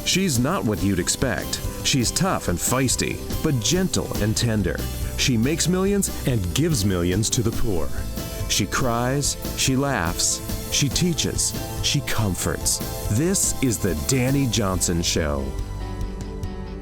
She's not what you'd expect. She's tough and feisty, but gentle and tender. She makes millions and gives millions to the poor. She cries, she laughs, she teaches, she comforts. This is the Dani Johnson Show.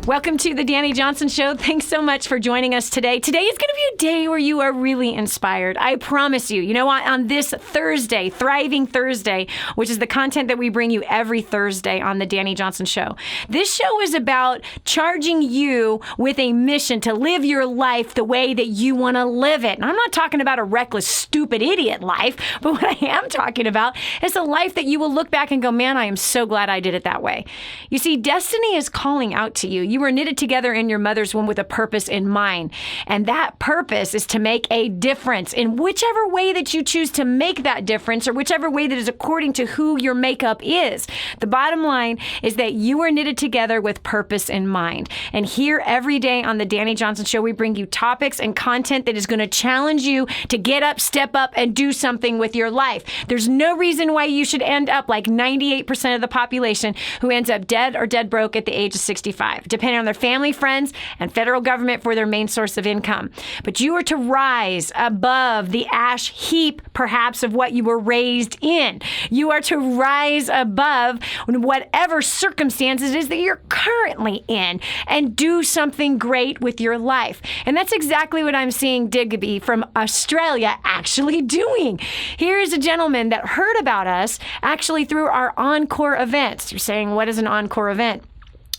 Welcome to the Dani Johnson Show. Thanks so much for joining us today. Today is going to be a day where you are really inspired. I promise you. You know what? On this Thursday, Thriving Thursday, which is the content that we bring you every Thursday on the Dani Johnson Show. This show is about charging you with a mission to live your life the way that you want to live it. And I'm not talking about a reckless, stupid, idiot life, but what I am talking about is a life that you will look back and go, man, I am so glad I did it that way. You see, destiny is calling out to you. You were knitted together in your mother's womb with a purpose in mind. And that purpose is to make a difference in whichever way that you choose to make that difference, or whichever way that is according to who your makeup is. The bottom line is that you are knitted together with purpose in mind. And here every day on the Dani Johnson Show, we bring you topics and content that is going to challenge you to get up, step up, and do something with your life. There's no reason why you should end up like 98% of the population who ends up dead or dead broke at the age of 65. Depending on their family, friends, and federal government for their main source of income. But you are to rise above the ash heap, perhaps, of what you were raised in. You are to rise above whatever circumstances it is that you're currently in and do something great with your life. And that's exactly what I'm seeing Digby from Australia actually doing. Here is a gentleman that heard about us actually through our Encore events. You're saying, what is an Encore event?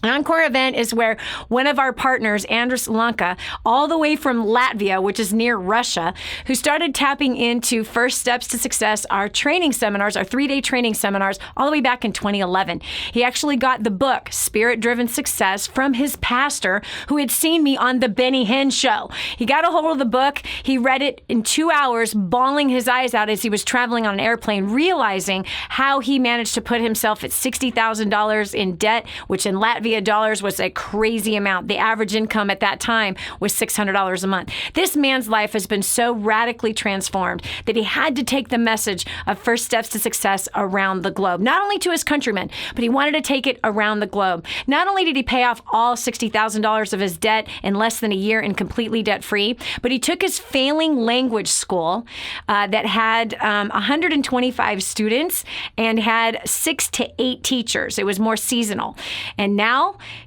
An Encore event is where one of our partners, Andris Lanka, all the way from Latvia, which is near Russia, who started tapping into First Steps to Success, our training seminars, our 3-day training seminars, all the way back in 2011. He actually got the book, Spirit Driven Success, from his pastor who had seen me on the Benny Hinn Show. He got a hold of the book. He read it in 2 hours, bawling his eyes out as he was traveling on an airplane, realizing how he managed to put himself at $60,000 in debt, which in Latvia dollars was a crazy amount. The average income at that time was $600 a month. This man's life has been so radically transformed that he had to take the message of First Steps to Success around the globe, not only to his countrymen, but he wanted to take it around the globe. Not only did he pay off all $60,000 of his debt in less than a year and completely debt-free, but he took his failing language school that had 125 students and had 6 to 8 teachers. It was more seasonal. And now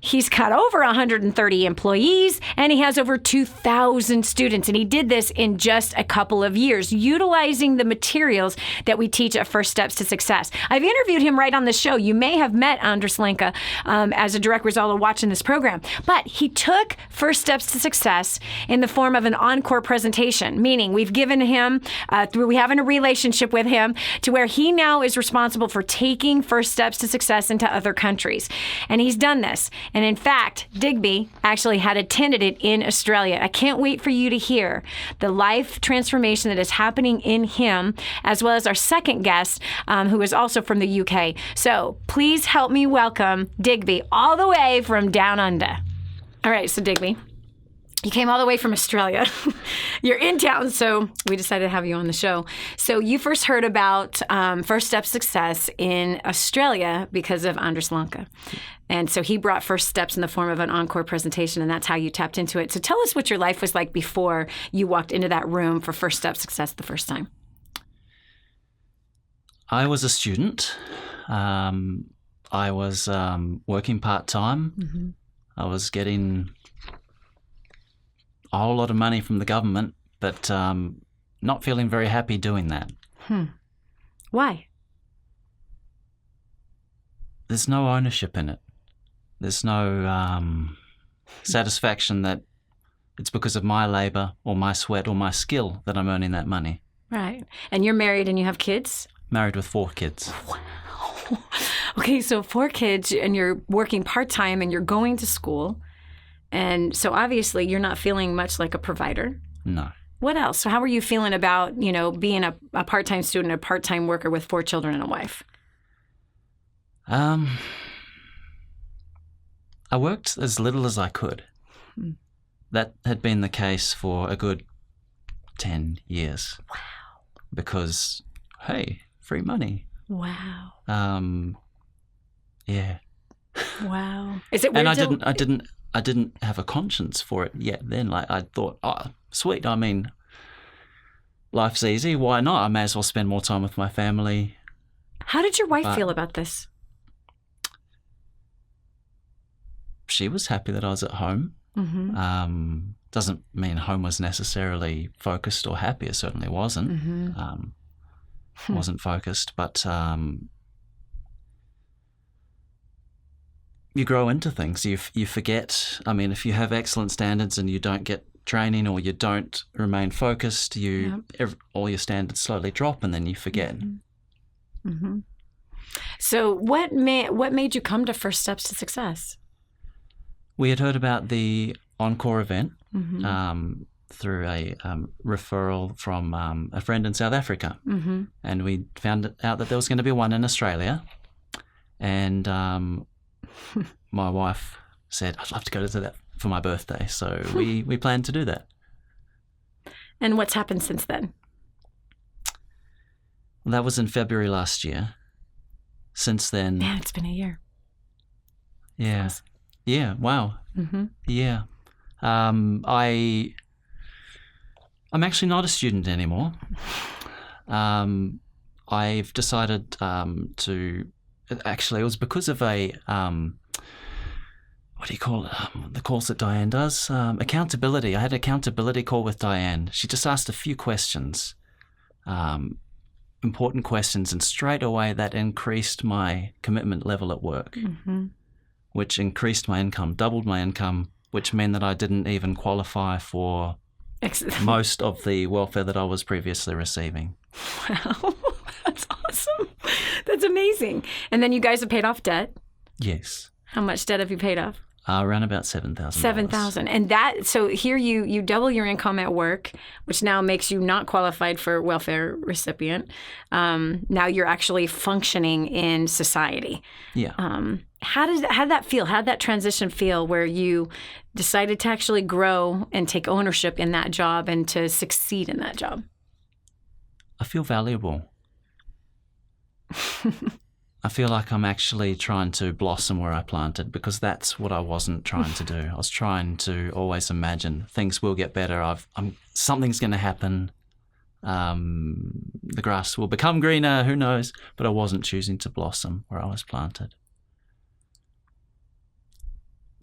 he's got over 130 employees and he has over 2,000 students. And he did this in just a couple of years, utilizing the materials that we teach at First Steps to Success. I've interviewed him right on the show. You may have met Andris Lanka as a direct result of watching this program. But he took First Steps to Success in the form of an encore presentation, meaning we've given him, we have a relationship with him to where he now is responsible for taking First Steps to Success into other countries. And he's done this. And in fact, Digby actually had attended it in Australia. I can't wait for you to hear the life transformation that is happening in him, as well as our second guest, who is also from the UK. So please help me welcome Digby all the way from down under. All right, so Digby, you came all the way from Australia. You're in town, so we decided to have you on the show. So you first heard about First Step Success in Australia because of Andris Lanka. And so he brought First Steps in the form of an encore presentation, and that's how you tapped into it. So tell us what your life was like before you walked into that room for First Step Success the first time. I was a student. I was working part-time. Mm-hmm. I was getting a whole lot of money from the government, but not feeling very happy doing that. Why? There's no ownership in it. There's no satisfaction that it's because of my labor or my sweat or my skill that I'm earning that money. Right. And you're married and you have kids? Married with 4 kids. Wow. Okay, so 4 kids and you're working part-time and you're going to school. And so obviously you're not feeling much like a provider. No. What else? So how were you feeling about, being a part-time student, a part-time worker with 4 children and a wife? I worked as little as I could. That had been the case for a good 10 years. Wow. Because, hey, free money. Wow. Yeah. Wow. Is it weird? And I didn't have a conscience for it yet then. Like I thought, oh, sweet. I mean, life's easy. Why not? I may as well spend more time with my family. How did your wife feel about this? She was happy that I was at home. Mm-hmm. Doesn't mean home was necessarily focused or happy. It certainly wasn't. Mm-hmm. Wasn't focused, but you grow into things. You forget. I mean, if you have excellent standards and you don't get training or you don't remain focused, all your standards slowly drop, and then you forget. Mm-hmm. Mm-hmm. So, what made you come to First Steps to Success? We had heard about the Encore event Mm-hmm. through a referral from a friend in South Africa. Mm-hmm. And we found out that there was going to be one in Australia. And my wife said, I'd love to go to that for my birthday. So we planned to do that. And what's happened since then? That was in February last year. Since then... Man, it's been a year. Yeah. Awesome. Yeah, wow. Mm-hmm. Yeah. I'm actually not a student anymore. I've decided to... Actually, it was because of a... what do you call it? The calls that Diane does? Accountability. I had an accountability call with Diane. She just asked a few questions, important questions, and straight away that increased my commitment level at work, Mm-hmm. which increased my income, doubled my income, which meant that I didn't even qualify for most of the welfare that I was previously receiving. Wow, that's awesome. That's amazing. And then you guys have paid off debt. Yes. How much debt have you paid off? Around about $7,000. $7,000. And that, so here you double your income at work, which now makes you not qualified for welfare recipient. Now you're actually functioning in society. Yeah. How did that feel? How did that transition feel where you decided to actually grow and take ownership in that job and to succeed in that job? I feel valuable. I feel like I'm actually trying to blossom where I planted, because that's what I wasn't trying to do. I was trying to always imagine things will get better. Something's going to happen. The grass will become greener. Who knows? But I wasn't choosing to blossom where I was planted.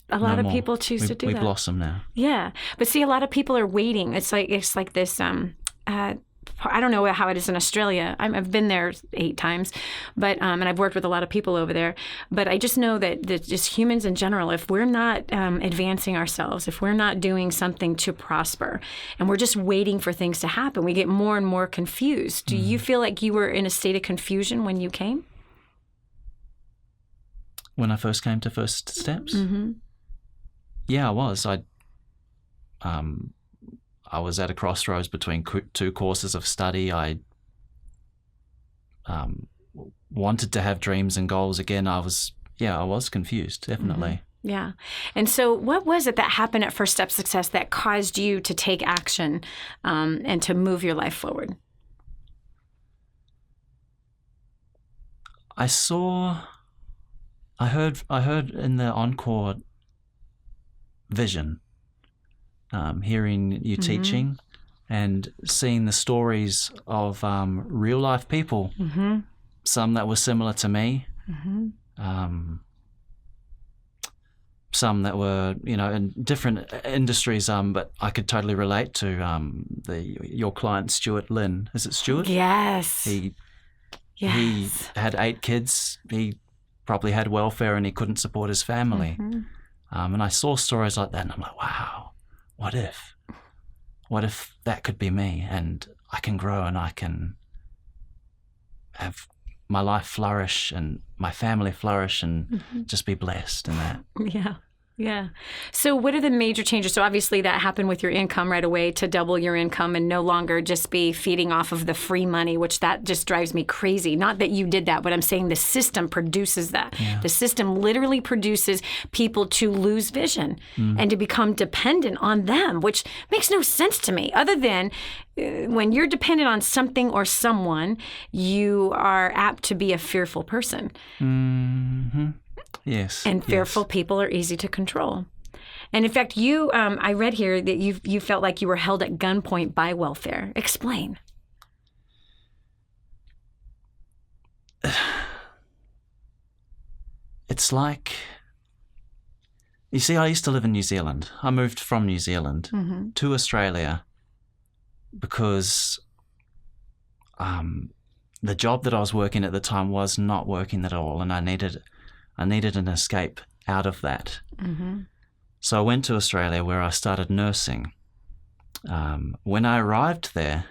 A lot of people choose to do that. We blossom now. Yeah, but see, a lot of people are waiting. It's like this. I don't know how it is in Australia. I've been there 8 times, but and I've worked with a lot of people over there. But I just know that just humans in general, if we're not advancing ourselves, if we're not doing something to prosper, and we're just waiting for things to happen, we get more and more confused. Do you feel like you were in a state of confusion when you came? When I first came to First Steps? Mm-hmm. Yeah, I was. I was at a crossroads between 2 courses of study. I wanted to have dreams and goals again. I was confused, definitely. Mm-hmm. Yeah. And so what was it that happened at First Step Success that caused you to take action and to move your life forward? I heard in the Encore vision, hearing you teaching and seeing the stories of real life people, some that were similar to me, some that were, in different industries, but I could totally relate to your client, Stuart Lynn. Is it Stuart? Yes. He had 8 kids. He probably had welfare and he couldn't support his family. And I saw stories like that and I'm like, wow, what if that could be me, and I can grow and I can have my life flourish and my family flourish and just be blessed in that. Yeah. Yeah. So what are the major changes? So obviously that happened with your income right away, to double your income and no longer just be feeding off of the free money, which that just drives me crazy. Not that you did that, but I'm saying the system produces that. Yeah. The system literally produces people to lose vision and to become dependent on them, which makes no sense to me, other than when you're dependent on something or someone, you are apt to be a fearful person. Yes. And fearful people are easy to control. And in fact, you, I read here that you felt like you were held at gunpoint by welfare. Explain. It's like, you see, I used to live in New Zealand. I moved from New Zealand to Australia because the job that I was working at the time was not working at all, and I needed an escape out of that. So I went to Australia, where I started nursing. When I arrived there,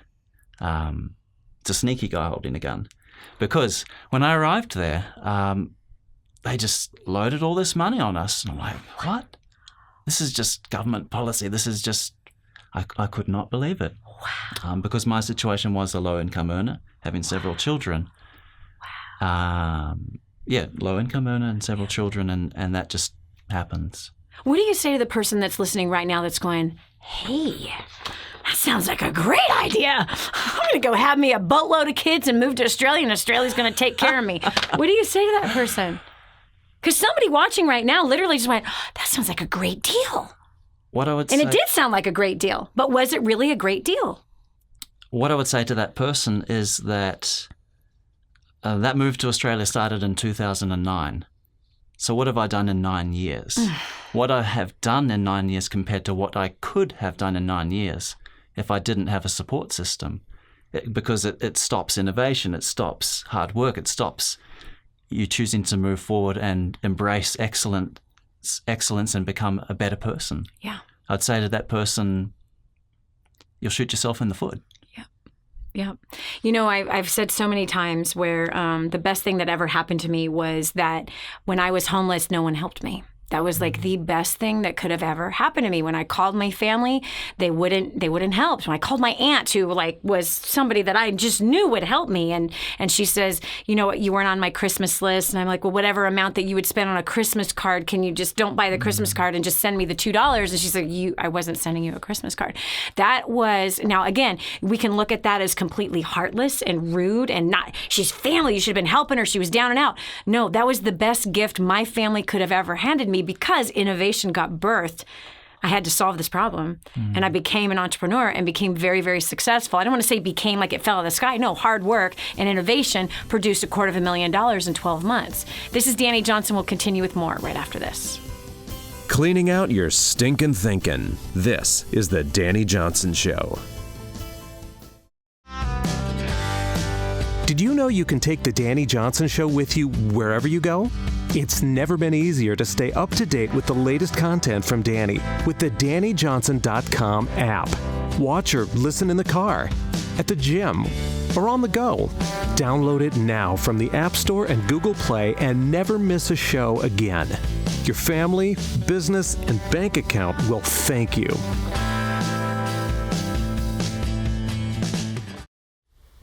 it's a sneaky guy holding a gun, because when I arrived there, they just loaded all this money on us. And I'm like, what? This is just government policy. This is just, I could not believe it. Wow. Because my situation was a low-income earner, having several children. Wow. Low-income earner and several children, and that just happens. What do you say to the person that's listening right now that's going, hey, that sounds like a great idea. I'm going to go have me a boatload of kids and move to Australia, and Australia's going to take care of me. What do you say to that person? Because somebody watching right now literally just went, that sounds like a great deal. What I would and say, it did sound like a great deal, but was it really a great deal? What I would say to that person is that that move to Australia started in 2009. So what have I done in 9 years? What I have done in 9 years compared to what I could have done in 9 years if I didn't have a support system, because it stops innovation, it stops hard work, it stops you choosing to move forward and embrace excellence and become a better person. Yeah. I'd say to that person, you'll shoot yourself in the foot. Yeah. You know, I've said so many times where the best thing that ever happened to me was that when I was homeless, no one helped me. That was like the best thing that could have ever happened to me. When I called my family, they wouldn't help. When I called my aunt, who was somebody that I just knew would help me, and she says, you know what, you weren't on my Christmas list. And I'm like, well, whatever amount that you would spend on a Christmas card, can you just don't buy the Christmas card and just send me the $2? And she's like, I wasn't sending you a Christmas card. That was, now again, we can look at that as completely heartless and rude and not, she's family, you should have been helping her, she was down and out. No, that was the best gift my family could have ever handed me, because innovation got birthed. I had to solve this problem. And I became an entrepreneur and became very, very successful. I don't want to say became like it fell out of the sky. No, hard work and innovation produced $250,000 in 12 months. This is Dani Johnson. We'll continue with more right after this. Cleaning out your stinking thinking. This is the Dani Johnson Show. Did you know you can take the Dani Johnson Show with you wherever you go? It's never been easier to stay up to date with the latest content from Dani with the DaniJohnson.com app. Watch or listen in the car, at the gym, or on the go. Download it now from the App Store and Google Play and never miss a show again. Your family, business, and bank account will thank you.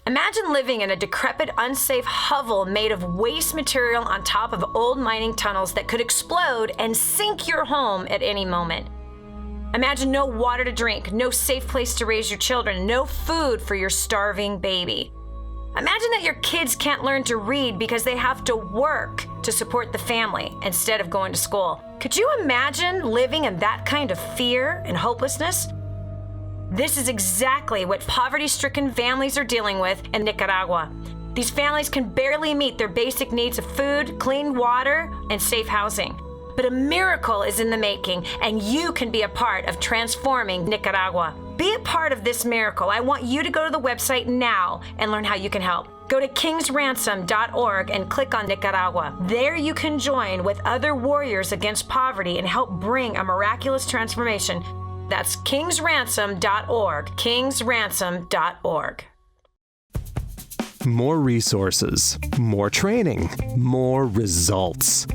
Imagine living in a decrepit, unsafe hovel made of waste material on top of old mining tunnels that could explode and sink your home at any moment. Imagine no water to drink, no safe place to raise your children, no food for your starving baby. Imagine that your kids can't learn to read because they have to work to support the family instead of going to school. Could you imagine living in that kind of fear and hopelessness? This is exactly what poverty-stricken families are dealing with in Nicaragua. These families can barely meet their basic needs of food, clean water, and safe housing. But a miracle is in the making, and you can be a part of transforming Nicaragua. Be a part of this miracle. I want you to go to the website now and learn how you can help. Go to kingsransom.org and click on Nicaragua. There you can join with other warriors against poverty and help bring a miraculous transformation. That's kingsransom.org, kingsransom.org. More resources, more training, more results.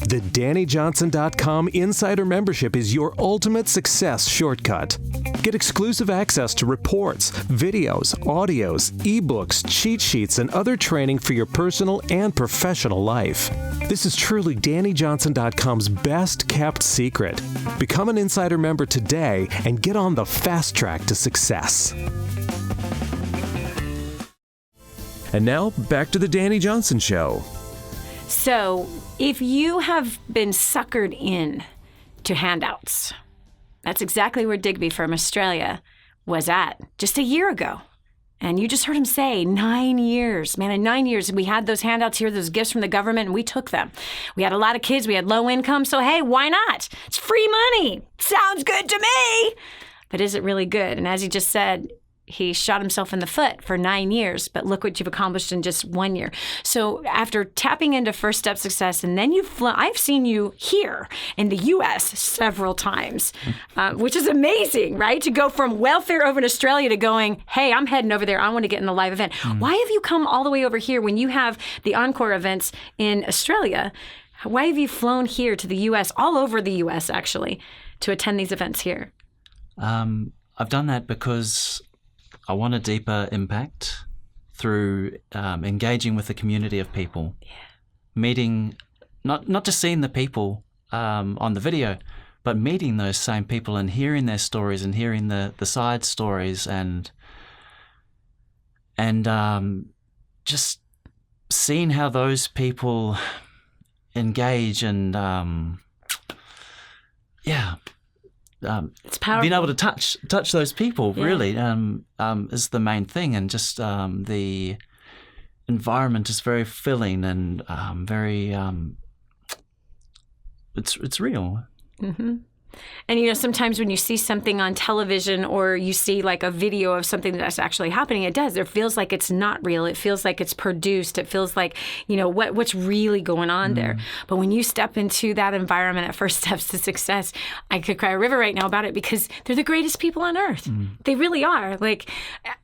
The DaniJohnson.com Insider Membership is your ultimate success shortcut. Get exclusive access to reports, videos, audios, ebooks, cheat sheets, and other training for your personal and professional life. This is truly DaniJohnson.com's best kept secret. Become an Insider member today and get on the fast track to success. And now, back to the Dani Johnson Show. So if you have been suckered in to handouts, that's exactly where Digby from Australia was at just a year ago. And you just heard him say 9 years. Man, in 9 years, we had those handouts here, those gifts from the government, and we took them. We had a lot of kids. We had low income. So, hey, why not? It's free money. Sounds good to me. But is it really good? And as he just said, he shot himself in the foot for 9 years. But look what you've accomplished in just 1 year. So after tapping into First Step Success, and then I've seen you here in the U.S. several times, which is amazing, right? To go from welfare over in Australia to going, hey, I'm heading over there. I want to get in the live event. Why have you come all the way over here when you have the Encore events in Australia? Why have you flown here to the U.S., all over the U.S. actually, to attend these events here? I've done that because I want a deeper impact through engaging with the community of people, meeting, not just seeing the people on the video, but meeting those same people and hearing their stories and hearing the side stories and just seeing how those people engage and it's powerful. Being able to touch those people really is the main thing, and just the environment is very filling and very it's real. Mm-hmm. And, sometimes when you see something on television or you see like a video of something that's actually happening, it feels like it's not real. It feels like it's produced. It feels like, what's really going on there. But when you step into that environment at First Steps to Success, I could cry a river right now about it because they're the greatest people on earth. They really are. Like,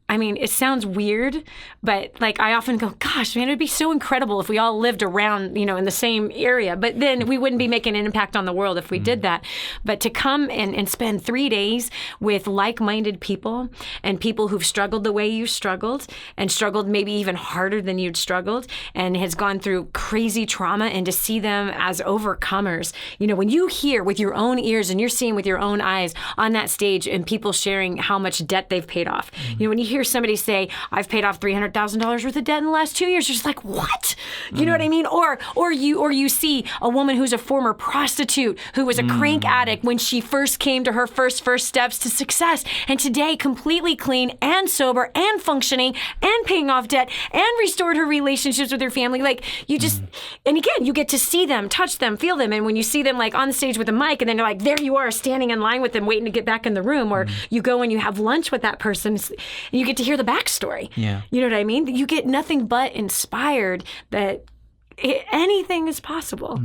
I mean, it sounds weird, but like I often go, gosh, man, it'd be so incredible if we all lived around, in the same area. But then we wouldn't be making an impact on the world if we did that. But to come and spend 3 days with like-minded people and people who've struggled the way you struggled and struggled maybe even harder than you'd struggled and has gone through crazy trauma, and to see them as overcomers. When you hear with your own ears and you're seeing with your own eyes on that stage and people sharing how much debt they've paid off. When you hear somebody say, I've paid off $300,000 worth of debt in the last 2 years, you're just like, what? You know what I mean? Or you see a woman who's a former prostitute who was a crank addict when she first came to her first steps to success, and today completely clean and sober and functioning and paying off debt and restored her relationships with her family. Like, you just, and again, you get to see them, touch them, feel them. And when you see them like on the stage with a mic, and then you're like, there you are standing in line with them waiting to get back in the room, or you go and you have lunch with that person and you get to hear the backstory. Yeah. You know what I mean? You get nothing but inspired that anything is possible.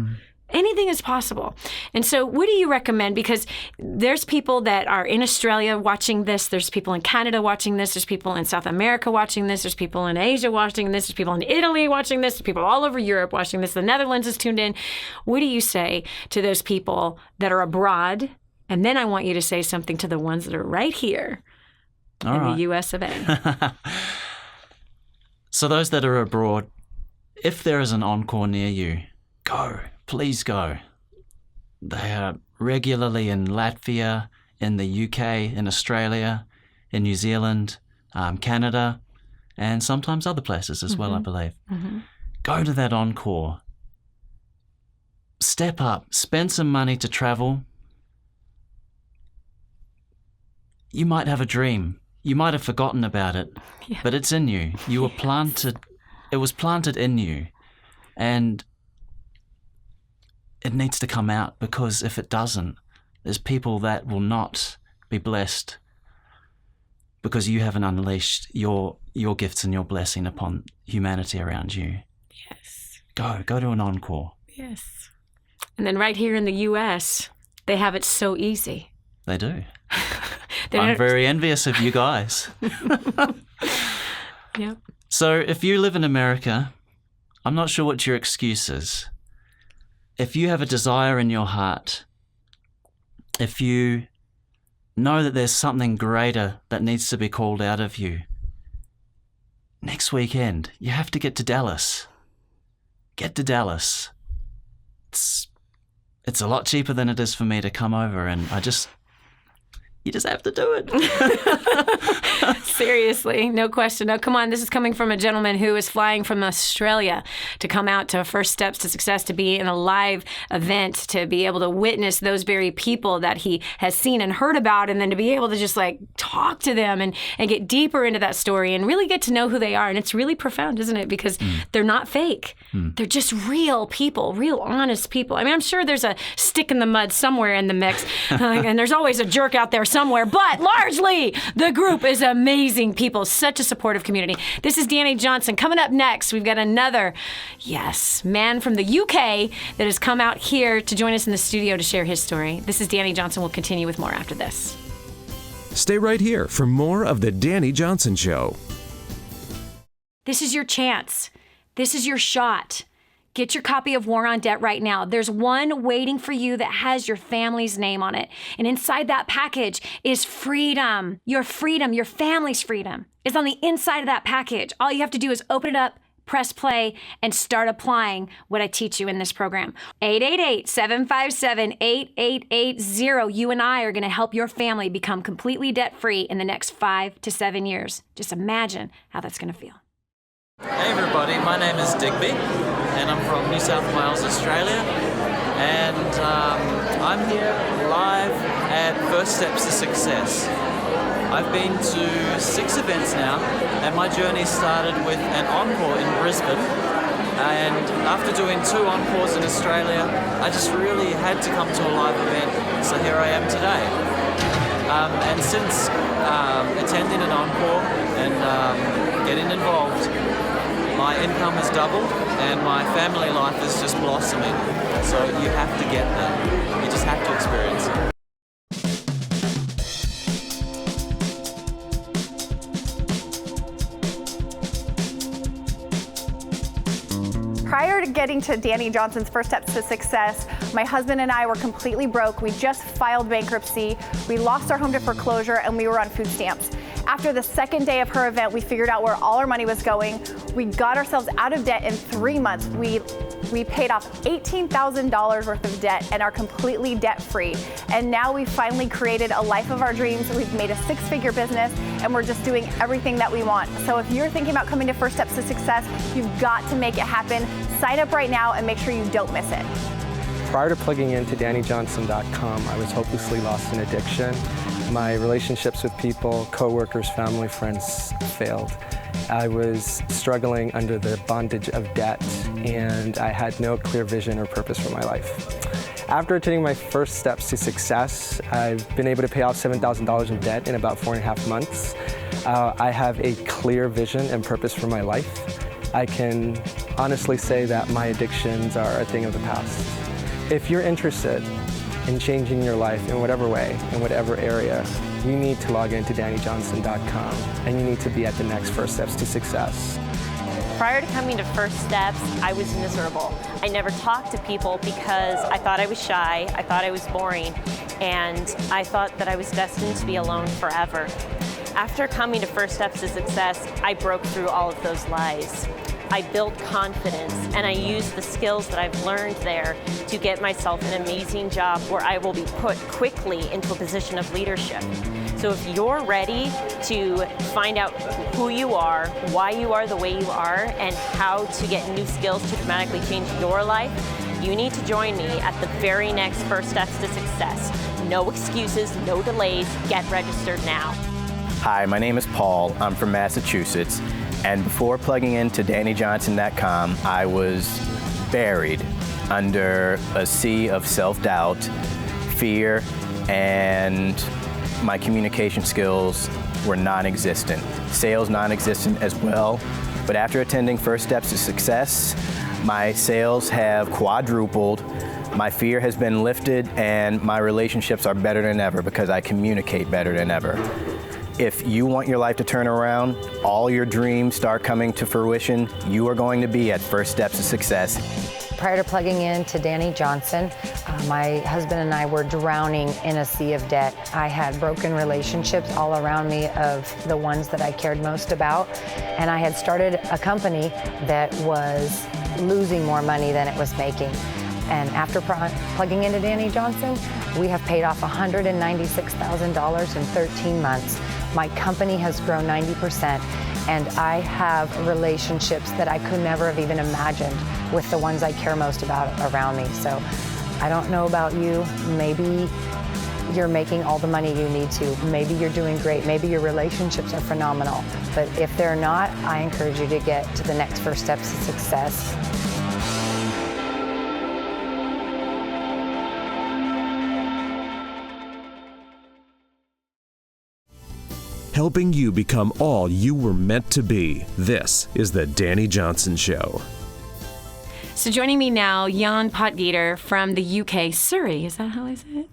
Anything is possible. And so what do you recommend? Because there's people that are in Australia watching this. There's people in Canada watching this. There's people in South America watching this. There's people in Asia watching this. There's people in Italy watching this. There's people all over Europe watching this. The Netherlands is tuned in. What do you say to those people that are abroad? And then I want you to say something to the ones that are right here in the US of A. So those that are abroad, if there is an Encore near you, go. Please go. They are regularly in Latvia, in the UK, in Australia, in New Zealand, Canada, and sometimes other places as well, I believe. Go to that Encore. Step up. Spend some money to travel. You might have a dream. You might have forgotten about it, but it's in you. You were planted. It was planted in you. And it needs to come out, because if it doesn't, there's people that will not be blessed because you haven't unleashed your gifts and your blessing upon humanity around you. Yes. Go to an Encore. Yes. And then right here in the U.S., they have it so easy. They do. I'm very envious of you guys. Yep. So if you live in America, I'm not sure what your excuse is. If you have a desire in your heart, if you know that there's something greater that needs to be called out of you, next weekend, you have to get to Dallas. Get to Dallas. It's a lot cheaper than it is for me to come over, and You just have to do it. Seriously, no question. Now, come on, this is coming from a gentleman who is flying from Australia to come out to First Steps to Success, to be in a live event, to be able to witness those very people that he has seen and heard about, and then to be able to just like talk to them and get deeper into that story and really get to know who they are. And it's really profound, isn't it? Because they're not fake. They're just real people, real honest people. I mean, I'm sure there's a stick in the mud somewhere in the mix, and there's always a jerk out there somewhere, but largely the group is amazing people, such a supportive community. This is Dani Johnson. Coming up next, we've got another, man from the UK that has come out here to join us in the studio to share his story. This is Dani Johnson. We'll continue with more after this. Stay right here for more of The Dani Johnson Show. This is your chance. This is your shot. Get your copy of War on Debt right now. There's one waiting for you that has your family's name on it. And inside that package is freedom. Your family's freedom is on the inside of that package. All you have to do is open it up, press play, and start applying what I teach you in this program. 888-757-8880. You and I are going to help your family become completely debt-free in the next 5 to 7 years. Just imagine how that's going to feel. Hey everybody, my name is Digby and I'm from New South Wales, Australia, and I'm here live at First Steps to Success. I've been to 6 events now, and my journey started with an encore in Brisbane, and after doing 2 encores in Australia, I just really had to come to a live event, so here I am today. And since attending an encore and getting involved, my income has doubled and my family life is just blossoming. So you have to get that. You just have to experience it. Prior to getting to Dani Johnson's First Steps to Success, my husband and I were completely broke. We just filed bankruptcy. We lost our home to foreclosure and we were on food stamps. After the second day of her event, we figured out where all our money was going. We got ourselves out of debt in 3 months. We paid off $18,000 worth of debt and are completely debt-free. And now we've finally created a life of our dreams. We've made a 6-figure business and we're just doing everything that we want. So if you're thinking about coming to First Steps to Success, you've got to make it happen. Sign up right now and make sure you don't miss it. Prior to plugging into DaniJohnson.com, I was hopelessly lost in addiction. My relationships with people, coworkers, family, friends failed. I was struggling under the bondage of debt, and I had no clear vision or purpose for my life. After attending my First Steps to Success, I've been able to pay off $7,000 in debt in about 4.5 months. I have a clear vision and purpose for my life. I can honestly say that my addictions are a thing of the past. If you're interested in changing your life in whatever way, in whatever area, you need to log into DaniJohnson.com and you need to be at the next First Steps to Success. Prior to coming to First Steps, I was miserable. I never talked to people because I thought I was shy, I thought I was boring, and I thought that I was destined to be alone forever. After coming to First Steps to Success, I broke through all of those lies. I built confidence and I used the skills that I've learned there to get myself an amazing job where I will be put quickly into a position of leadership. So if you're ready to find out who you are, why you are the way you are, and how to get new skills to dramatically change your life, you need to join me at the very next First Steps to Success. No excuses, no delays, get registered now. Hi, my name is Paul. I'm from Massachusetts. And before plugging into DaniJohnson.com, I was buried under a sea of self-doubt, fear, and my communication skills were non-existent. Sales non-existent as well. But after attending First Steps to Success, my sales have quadrupled, my fear has been lifted, and my relationships are better than ever because I communicate better than ever. If you want your life to turn around, all your dreams start coming to fruition, you are going to be at First Steps to Success. Prior to plugging in to Dani Johnson, my husband and I were drowning in a sea of debt. I had broken relationships all around me of the ones that I cared most about, and I had started a company that was losing more money than it was making. And after plugging into Dani Johnson, we have paid off $196,000 in 13 months. My company has grown 90%, and I have relationships that I could never have even imagined with the ones I care most about around me. So I don't know about you. Maybe you're making all the money you need to. Maybe you're doing great. Maybe your relationships are phenomenal. But if they're not, I encourage you to get to the next first steps to success. Helping you become all you were meant to be. This is the Dani Johnson Show. So joining me now, Jan Potgieter from the UK, Surrey. Is that how I say it?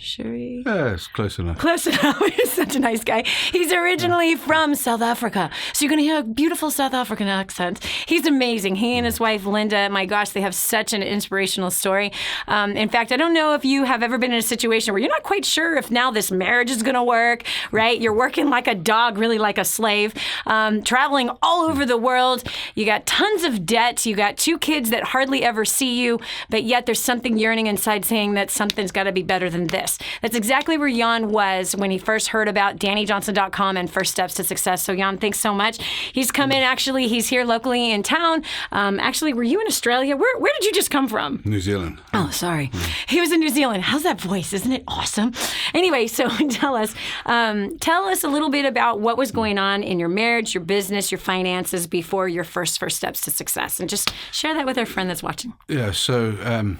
Surrey? Yeah, it's close enough. Close enough. He's such a nice guy. He's originally from South Africa. So you're going to hear a beautiful South African accent. He's amazing. He and his wife, Linda, my gosh, they have such an inspirational story. In fact, I don't know if you have ever been in a situation where you're not quite sure if now this marriage is going to work, right? You're working like a dog, really like a slave, traveling all over the world. You got tons of debt. You got 2 kids that hardly ever see you, but yet there's something yearning inside saying that something's got to be better than this. That's exactly where Jan was when he first heard about DaniJohnson.com and First Steps to Success. So Jan, thanks so much. He's come in, actually, he's here locally in town. Actually, were you in Australia? Where did you just come from? New Zealand. Oh, sorry. He was in New Zealand. How's that voice? Isn't it awesome? Anyway, so tell us a little bit about what was going on in your marriage, your business, your finances before your first steps to success. And just share that with our friend that's watching. Yeah, so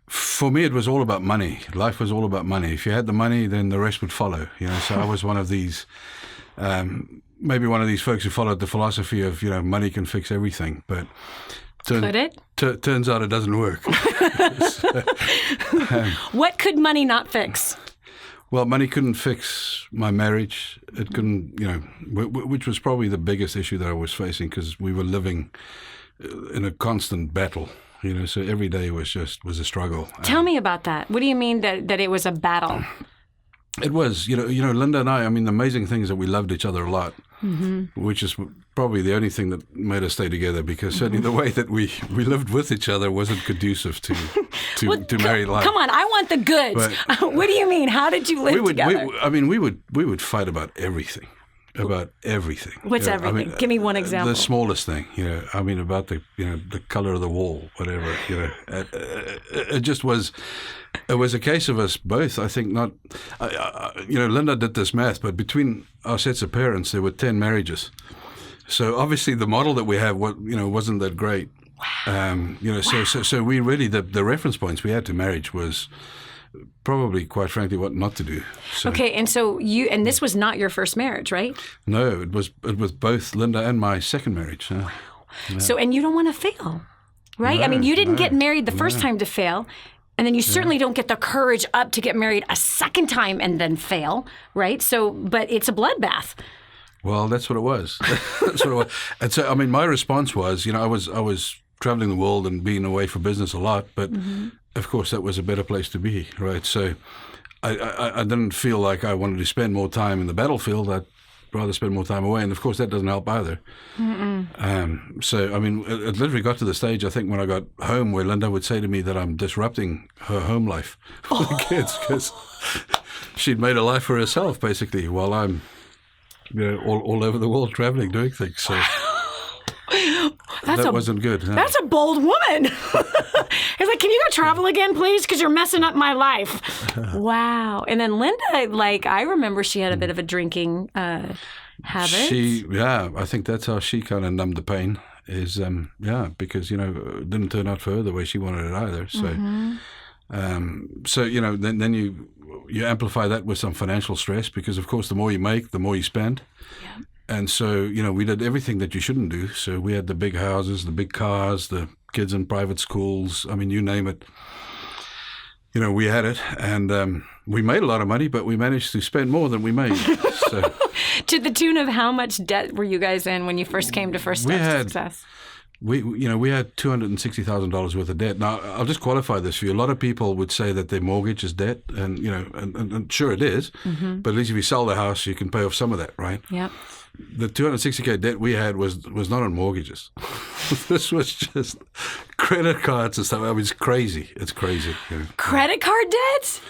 for me, it was all about money. Life was all about money. If you had the money, then the rest would follow. So I was one of these, maybe one of these folks who followed the philosophy of, money can fix everything. But could it? Turns out it doesn't work. What could money not fix? Well, money couldn't fix my marriage. It couldn't, which was probably the biggest issue that I was facing, because we were living in a constant battle. So every day was a struggle. Tell me about that. What do you mean that it was a battle? It was, Linda and I mean, the amazing things that we loved each other a lot, which is probably the only thing that made us stay together, because certainly the way that we lived with each other wasn't conducive to married life. Come on, I want the goods. But, what do you mean? How did you live together? We would fight about everything. About everything. What's everything? Give me one example. The smallest thing, about the color of the wall, whatever. It just was. It was a case of us both. I think not. Linda did this math, but between our sets of parents, there were 10 marriages. So obviously, the model that we have, wasn't that great. Wow. So we really the reference points we had to marriage was probably, quite frankly, what not to do. So, okay, and so and this was not your first marriage, right? No, it was both Linda and my second marriage. Wow. Yeah. So, and you don't want to fail, right? No, you didn't get married the first time to fail, and then you certainly don't get the courage up to get married a second time and then fail, right? So, but it's a bloodbath. Well, that's what it was. That's what it was. And so, my response was, I was traveling the world and being away for business a lot, but of course that was a better place to be, right? So I didn't feel like I wanted to spend more time in the battlefield. I'd rather spend more time away, and of course that doesn't help either. So it literally got to the stage, I think, when I got home, where Linda would say to me that I'm disrupting her home life for the kids, because she'd made a life for herself basically, while I'm all over the world traveling, doing things. So that wasn't good. Huh? That's a bold woman. It's like, can you go travel again, please? Because you're messing up my life. Wow. And then Linda, I remember she had a bit of a drinking habit. I think that's how she kind of numbed the pain. Is because it didn't turn out for her the way she wanted it either. So, then you amplify that with some financial stress, because of course the more you make, the more you spend. Yeah. And so, we did everything that you shouldn't do. So we had the big houses, the big cars, the kids in private schools. You name it. We had it. And we made a lot of money, but we managed to spend more than we made. So, to the tune of how much debt were you guys in when you first came to First Steps to Success? We had $260,000 worth of debt. Now, I'll just qualify this for you. A lot of people would say that their mortgage is debt, and and sure it is. But at least if you sell the house, you can pay off some of that, right? Yeah. The $260K debt we had was not on mortgages. This was just credit cards and stuff. I mean, it's crazy. It's crazy. Credit card debt?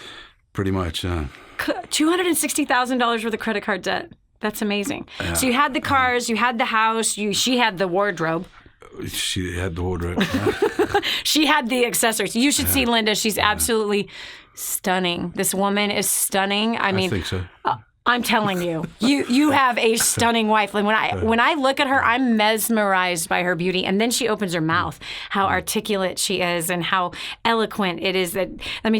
Pretty much, yeah. $260,000 worth of credit card debt. That's amazing. Yeah. So you had the cars, you had the house, she had the wardrobe. She had the wardrobe. She had the accessories. You should see Linda. She's absolutely stunning. This woman is stunning. I mean, I think so. I'm telling you, you have a stunning wife. Like when I look at her, I'm mesmerized by her beauty. And then she opens her mouth, how articulate she is, and how eloquent it is. That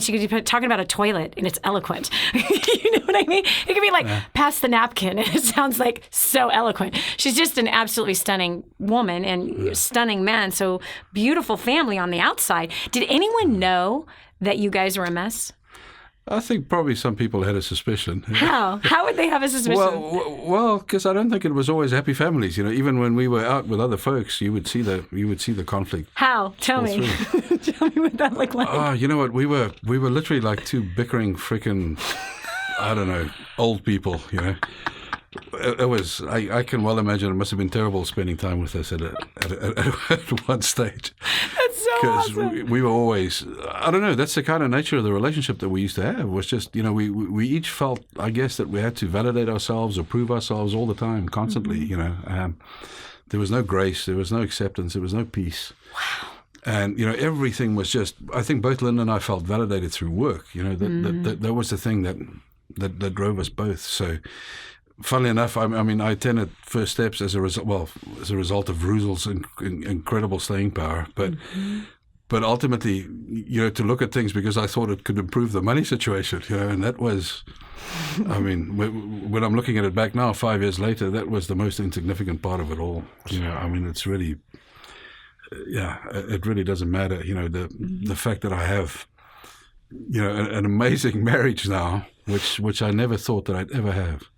she could be talking about a toilet, and it's eloquent. You know what I mean? It could be like, pass the napkin, and it sounds like so eloquent. She's just an absolutely stunning woman and stunning man. So beautiful family on the outside. Did anyone know that you guys were a mess? I think probably some people had a suspicion. How? How would they have a suspicion? Well, because I don't think it was always happy families. Even when we were out with other folks, you would see the conflict. How? Tell me. Tell me what that looked like. Oh, you know what? We were literally like two bickering freaking, I don't know, old people. It was. I can well imagine it must have been terrible spending time with us at one stage. That's so awesome. Because we were always, I don't know. That's the kind of nature of the relationship that we used to have. It was just, we each felt, I guess, that we had to validate ourselves or prove ourselves all the time, constantly. There was no grace, there was no acceptance, there was no peace. Wow. And everything was just. I think both Linda and I felt validated through work. That was the thing that drove us both. So. Funnily enough, I attended First Steps as a result of Ruzel's incredible staying power. But ultimately, to look at things because I thought it could improve the money situation, and that was, when I'm looking at it back now, 5 years later, that was the most insignificant part of it all. It's really, it really doesn't matter. The fact that I have, an amazing marriage now, which I never thought that I'd ever have.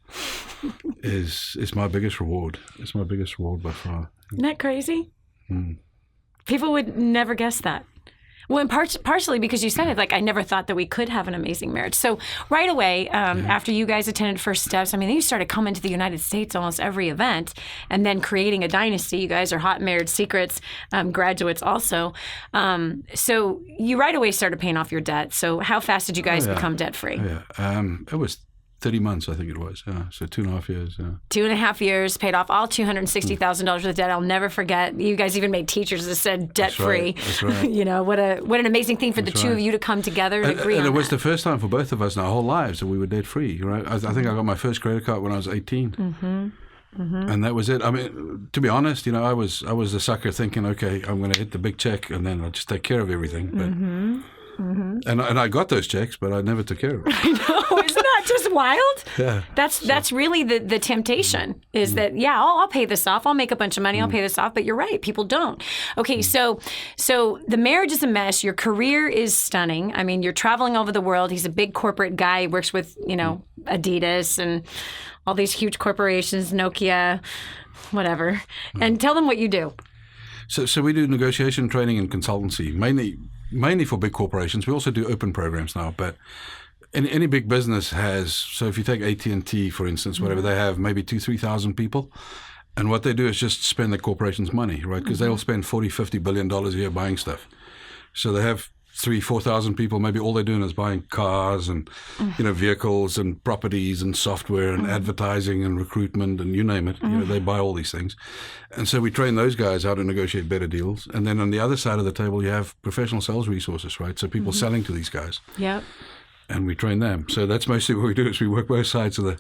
Is my biggest reward. It's my biggest reward by far. Isn't that crazy? People would never guess that. Well, and partially because you said it, like, I never thought that we could have an amazing marriage. So right away, after you guys attended First Steps, then you started coming to the United States almost every event and then creating a dynasty. You guys are hot marriage secrets graduates also. So you right away started paying off your debt. So how fast did you guys become debt-free? It was 30 months, I think it was. So 2.5 years. 2.5 years, paid off all $260,000 worth of debt. I'll never forget. You guys even made T-shirts that said debt-free. That's right. What an amazing thing for the two of you to come together and agree on And it was that. the first time for both of us in our whole lives that we were debt-free. Right? I think I got my first credit card when I was 18. And that was it. To be honest, I was a sucker thinking, okay, I'm going to hit the big check and then I'll just take care of everything. But, and I got those checks, but I never took care of it. I know. Isn't that just wild? Yeah. That's really the temptation is that, I'll pay this off. I'll make a bunch of money. I'll pay this off. But you're right. People don't. Okay. So the marriage is a mess. Your career is stunning. You're traveling over the world. He's a big corporate guy. He works with, Adidas and all these huge corporations, Nokia, whatever. And tell them what you do. So we do negotiation training and consultancy, mainly for big corporations. We also do open programs now, but any big business has, so if you take AT&T, for instance, whatever, they have maybe 2,000-3,000 people. And what they do is just spend the corporation's money, right? Because they'll spend $40-50 billion a year buying stuff. So they have 3,000-4,000 people. Maybe all they're doing is buying cars and, vehicles and properties and software and advertising and recruitment and you name it. They buy all these things. And so we train those guys how to negotiate better deals. And then on the other side of the table, you have professional sales resources, right? So people selling to these guys. Yep. And we train them. So that's mostly what we do is we work both sides of the.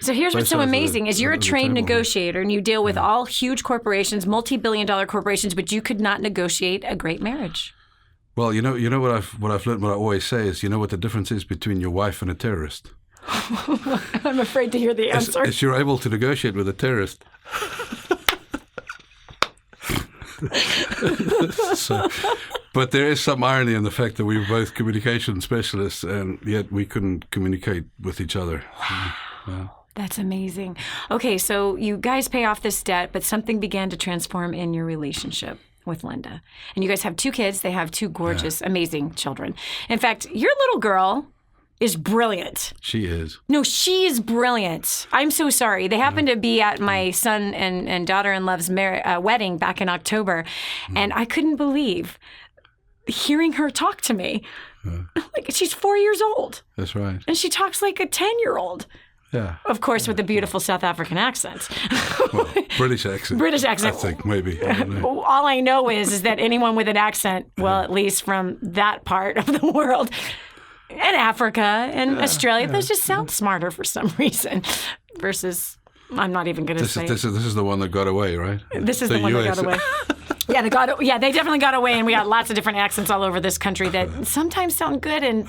So here's what's so amazing is you're a trained negotiator and you deal with all huge corporations, multi-billion-dollar corporations, but you could not negotiate a great marriage. Well, you know what I've learned. What I always say is, what the difference is between your wife and a terrorist. I'm afraid to hear the answer. Is you're able to negotiate with a terrorist. But there is some irony in the fact that we were both communication specialists, and yet we couldn't communicate with each other. Wow. That's amazing. Okay, so you guys pay off this debt, but something began to transform in your relationship with Linda. And you guys have 2 kids. They have 2 gorgeous, amazing children. In fact, your little girl is brilliant. She is. No, she is brilliant. I'm so sorry. They happened to be at my son and daughter-in-law's wedding back in October, and I couldn't believe hearing her talk to me. Like, she's 4 years old. That's right. And she talks like a 10-year-old. Yeah. Of course, with a beautiful South African accent. Well, British accent. British accent. I think, maybe. I don't know. All I know is that anyone with an accent, well, at least from that part of the world, and Africa and Australia, those just sound smarter for some reason versus, I'm not even going to say. This is the one that got away, right? This is the one that got away. Yeah, they definitely got away, and we got lots of different accents all over this country that sometimes sound good and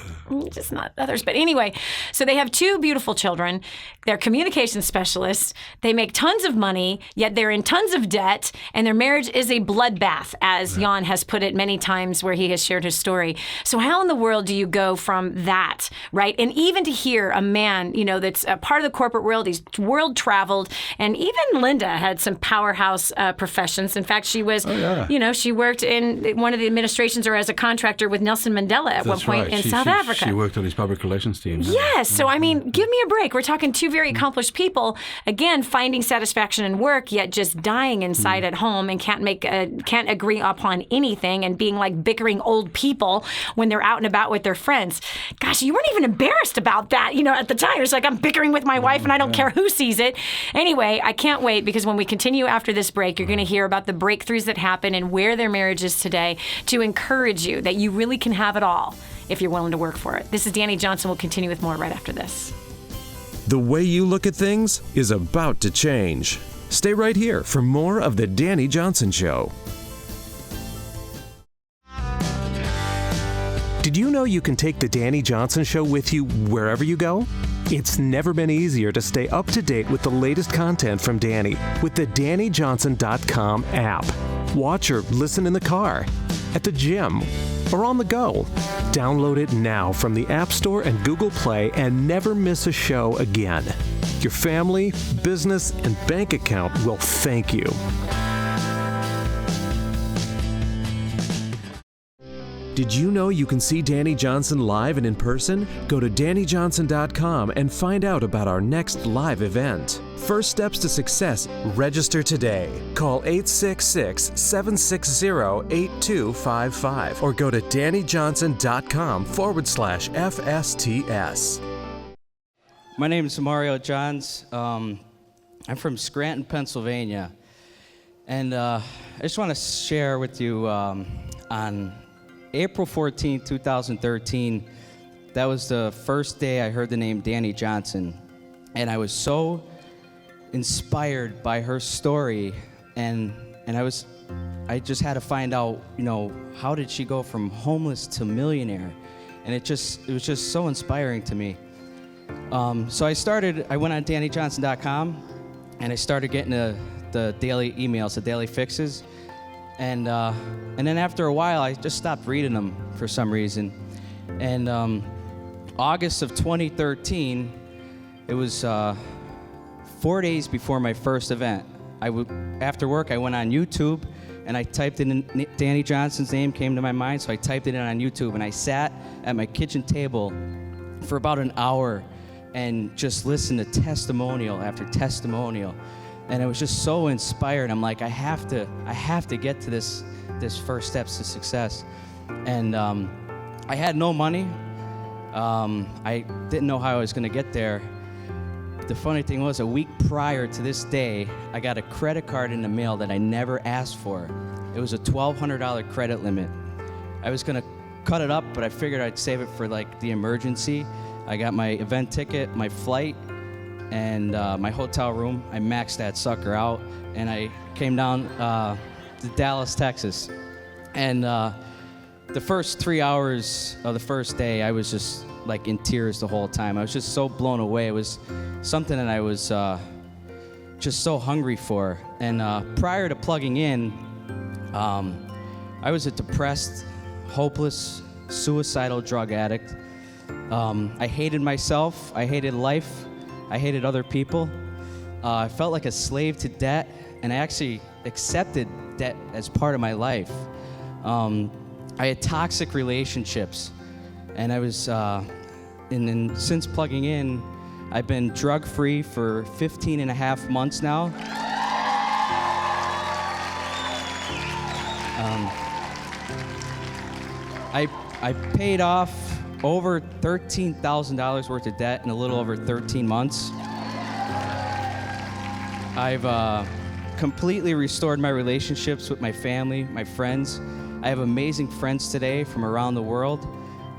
just not others. But anyway, so they have two beautiful children. They're communication specialists. They make tons of money, yet they're in tons of debt, and their marriage is a bloodbath, as Jan has put it many times where he has shared his story. So how in the world do you go from that, right? And even to hear a man, that's a part of the corporate world, he's world traveled, and even Linda had some powerhouse professions. In fact, she was... she worked in one of the administrations or as a contractor with Nelson Mandela at one point in South Africa. She worked on his public relations team. Yes. So, I mean, give me a break. We're talking two very accomplished people, again, finding satisfaction in work, yet just dying inside at home and can't agree upon anything and being like bickering old people when they're out and about with their friends. Gosh, you weren't even embarrassed about that, at the time. It's like, I'm bickering with my wife and I don't care who sees it. Anyway, I can't wait because when we continue after this break, you're going to hear about the breakthroughs that happen and where their marriage is today to encourage you that you really can have it all if you're willing to work for it. This is Dani Johnson. We'll continue with more right after this. The way you look at things is about to change. Stay right here for more of The Dani Johnson Show. Did you know you can take The Dani Johnson Show with you wherever you go? It's never been easier to stay up to date with the latest content from Dani with the DaniJohnson.com app. Watch or listen in the car, at the gym, or on the go. Download it now from the App Store and Google Play and never miss a show again. Your family, business, and bank account will thank you. Did you know you can see Dani Johnson live and in person? Go to DaniJohnson.com and find out about our next live event. First Steps to Success. Register today. Call 866-760-8255 or go to DaniJohnson.com/FSTS. My name is Mario Johns. I'm from Scranton, Pennsylvania. And I just want to share with you on April 14, 2013, that was the first day I heard the name Dani Johnson. And I was so inspired by her story, and I just had to find out, how did she go from homeless to millionaire? And it was just so inspiring to me. So I went on DaniJohnson.com, and I started getting the daily emails, the daily fixes. And then after a while, I just stopped reading them for some reason. And August of 2013, it was 4 days before my first event. After work, I went on YouTube, and I typed in Dani Johnson's name, came to my mind, so I typed it in on YouTube, and I sat at my kitchen table for about an hour and just listened to testimonial after testimonial. And I was just so inspired. I'm like, I have to get to this First Steps to Success. And I had no money. I didn't know how I was going to get there. The funny thing was, a week prior to this day, I got a credit card in the mail that I never asked for. It was a $1,200 credit limit. I was going to cut it up, but I figured I'd save it for like the emergency. I got my event ticket, my flight, and my hotel room. I maxed that sucker out, and I came down to Dallas, Texas. And the first 3 hours of the first day, I was just like in tears the whole time. I was just so blown away. It was something that I was just so hungry for. And prior to plugging in, I was a depressed, hopeless, suicidal drug addict. I hated myself. I hated life. I hated other people. I felt like a slave to debt, and I actually accepted debt as part of my life. I had toxic relationships, and I was and then since plugging in, I've been drug-free for 15 and a half months now. I paid off over $13,000 worth of debt in a little over 13 months. I've completely restored my relationships with my family, my friends. I have amazing friends today from around the world.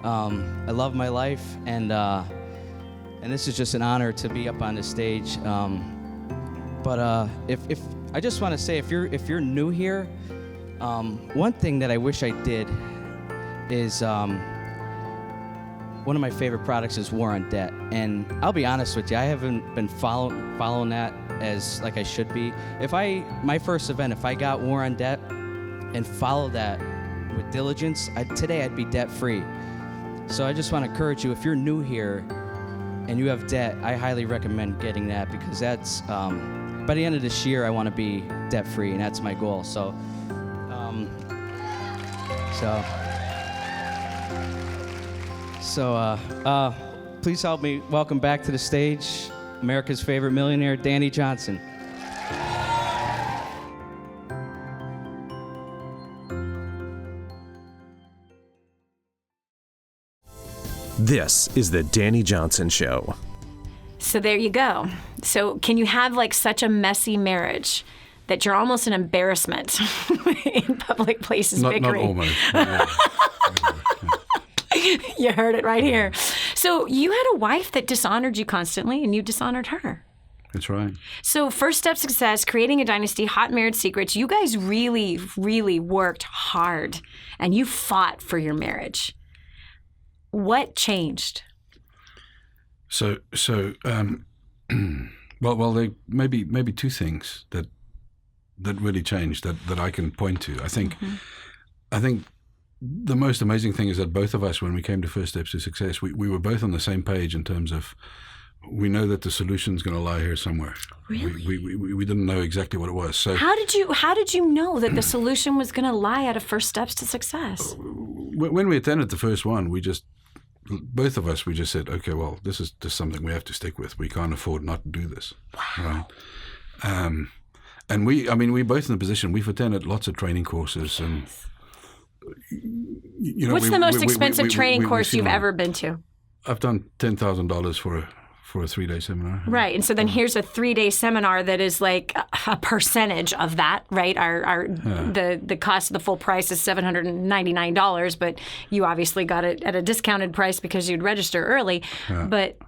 I love my life, and this is just an honor to be up on the stage. But if I just want to say, if you're new here, one thing that I wish I did is one of my favorite products is War on Debt, and I'll be honest with you, I haven't been following that as like I should be. My first event, if I got War on Debt and followed that with diligence, today I'd be debt free. So I just want to encourage you, if you're new here and you have debt, I highly recommend getting that, because that's by the end of this year I want to be debt free, and that's my goal. So please help me welcome back to the stage America's favorite millionaire, Dani Johnson. This is the Dani Johnson Show. So there you go. So can you have like such a messy marriage that you're almost an embarrassment in public places bickering? Not almost. You heard it right here. So you had a wife that dishonored you constantly, and you dishonored her. That's right. So First Step Success, Creating a Dynasty, Hot Marriage Secrets, you guys really, really worked hard, and you fought for your marriage. What changed? Well, they maybe two things that really changed that I can point to. I think the most amazing thing is that both of us, when we came to First Steps to Success, we were both on the same page in terms of, we know that the solution's going to lie here somewhere. Really? We didn't know exactly what it was. So how did you know that the solution was going to lie out of First Steps to Success? When we attended the first one, both of us just said, okay, well, this is just something we have to stick with. We can't afford not to do this. Wow. Right? And we're both in the position, we've attended lots of training courses, and what's the most expensive training course you've ever been to? I've done $10,000 for a 3-day seminar. Right, and so then here's a 3-day seminar that is like a percentage of that, right? The cost of the full price is $799, but you obviously got it at a discounted price because you'd register early. Yeah. But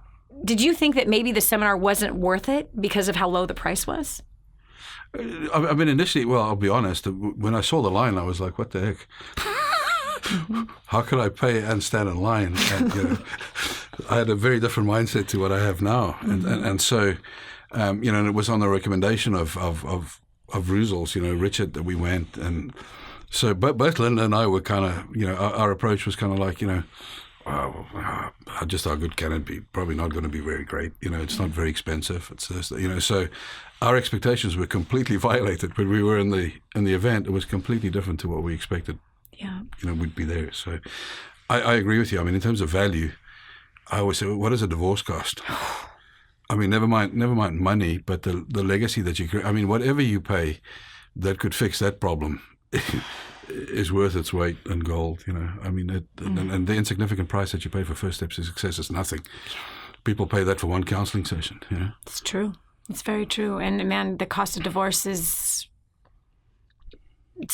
did you think that maybe the seminar wasn't worth it because of how low the price was? I mean, initially, well, I'll be honest, when I saw the line, I was like, what the heck? How could I pay and stand in line? And, I had a very different mindset to what I have now. And so, and it was on the recommendation of Ruzel's, Richard, that we went. And so both Linda and I were kind of, our approach was kind of like, just how good can it be? Probably not going to be very great. It's not very expensive. It's this, so our expectations were completely violated. When we were in the event, it was completely different to what we expected. Yeah. We'd be there. So I agree with you. I mean, in terms of value, I always say, what does a divorce cost? I mean, never mind money, but the legacy that you create. I mean, whatever you pay that could fix that problem is worth its weight in gold. I mean, and the insignificant price that you pay for First Steps to Success is nothing. People pay that for one counseling session. It's true. It's very true. And man, the cost of divorce it's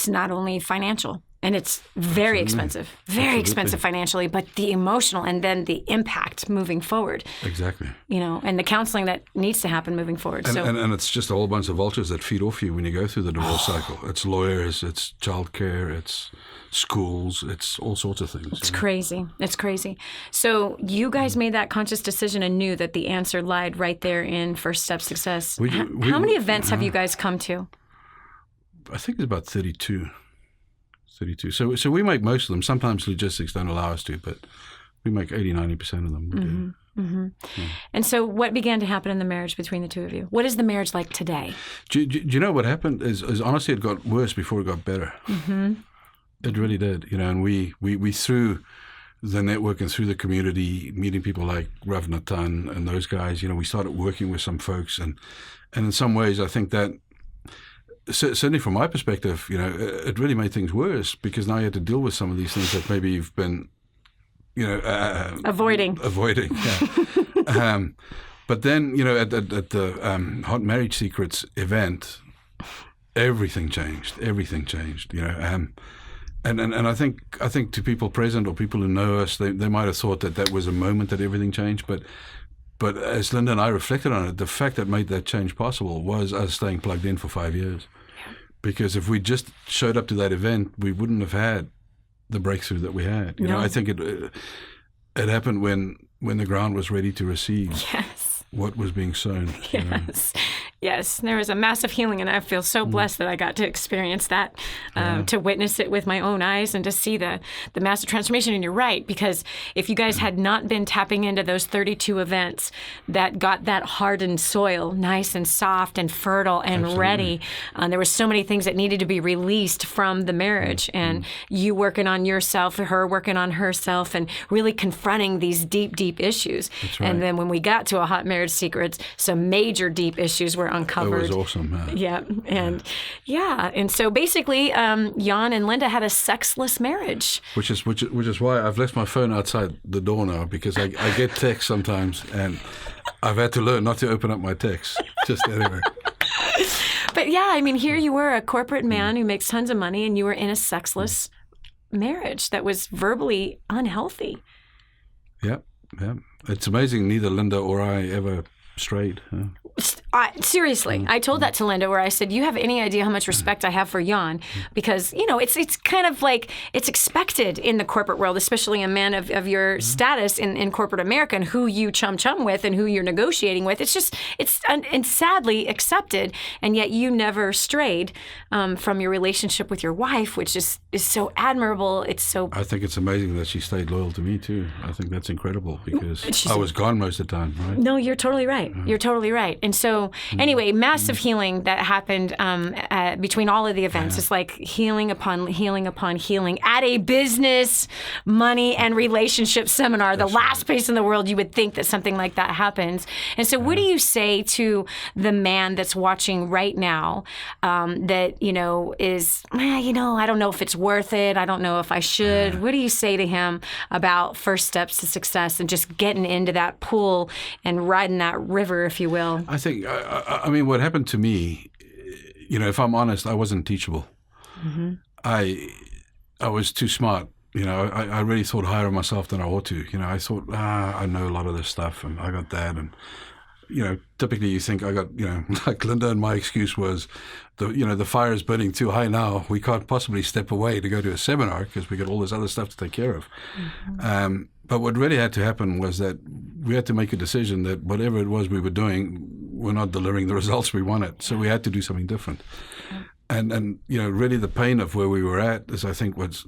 not only financial. And it's very expensive, expensive financially, but the emotional and then the impact moving forward. Exactly. And the counseling that needs to happen moving forward. And it's just a whole bunch of vultures that feed off you when you go through the divorce cycle. It's lawyers, it's childcare, it's schools, it's all sorts of things. It's crazy. It's crazy. So you guys made that conscious decision and knew that the answer lied right there in First Step Success. How many events have you guys come to? I think it's about 32. So we make most of them. Sometimes logistics don't allow us to, but we make 80-90% of them. Yeah. And so what began to happen in the marriage between the two of you? What is the marriage like today? Do you know what happened? Is honestly, it got worse before it got better. It really did. And we threw the network and through the community, meeting people like Rav Natan and those guys, we started working with some folks, and in some ways, I think that certainly from my perspective, it really made things worse, because now you had to deal with some of these things that maybe you've been, avoiding. Yeah. But then, at the Hot Marriage Secrets event, everything changed. And I think to people present or people who know us, they might have thought that was a moment that everything changed. But as Linda and I reflected on it, the fact that made that change possible was us staying plugged in for 5 years. Yeah. Because if we just showed up to that event, we wouldn't have had the breakthrough that we had. I think it happened when the ground was ready to receive. Yes. What was being sown. Yes, there was a massive healing, and I feel so blessed that I got to experience that, to witness it with my own eyes and to see the massive transformation. And you're right, because if you guys had not been tapping into those 32 events that got that hardened soil nice and soft and fertile and ready, there were so many things that needed to be released from the marriage, and you working on yourself, her working on herself, and really confronting these deep, deep issues. That's right. And then when we got to a Hot Marriage Secrets, some major deep issues were uncovered. That was awesome. Yeah. And so basically, Jan and Linda had a sexless marriage. Which is why I've left my phone outside the door now, because I get texts sometimes, and I've had to learn not to open up my texts. Just anyway. But yeah, I mean, here you were, a corporate man who makes tons of money, and you were in a sexless marriage that was verbally unhealthy. Yeah. It's amazing neither Linda or I ever strayed. Seriously, I told that to Linda, where I said, you have any idea how much respect I have for Jan? Because, it's kind of like, it's expected in the corporate world, especially a man of your status in corporate America, and who you chum with and who you're negotiating with. It's sadly accepted. And yet you never strayed from your relationship with your wife, which is so admirable. I think it's amazing that she stayed loyal to me too. I think that's incredible, because I was gone most of the time, right? No, you're totally right. You're totally right. And so anyway, massive healing that happened between all of the events. It's like healing upon healing upon healing at a business, money, and relationship seminar. The last place in the world you would think that something like that happens. And so what do you say to the man that's watching right now that, is, I don't know if it's worth it. I don't know if I should. What do you say to him about first steps to success and just getting into that pool and riding that river, if you will? I think, I mean, what happened to me, if I'm honest, I wasn't teachable. Mm-hmm. I was too smart. I really thought higher of myself than I ought to. I thought, I know a lot of this stuff, and I got that. And, typically you think I got, like Linda, and my excuse was, the fire is burning too high now. We can't possibly step away to go to a seminar because we got all this other stuff to take care of. Mm-hmm. But what really had to happen was that we had to make a decision that whatever it was we were doing, we're not delivering the results we wanted. So we had to do something different. And really the pain of where we were at is, I think, was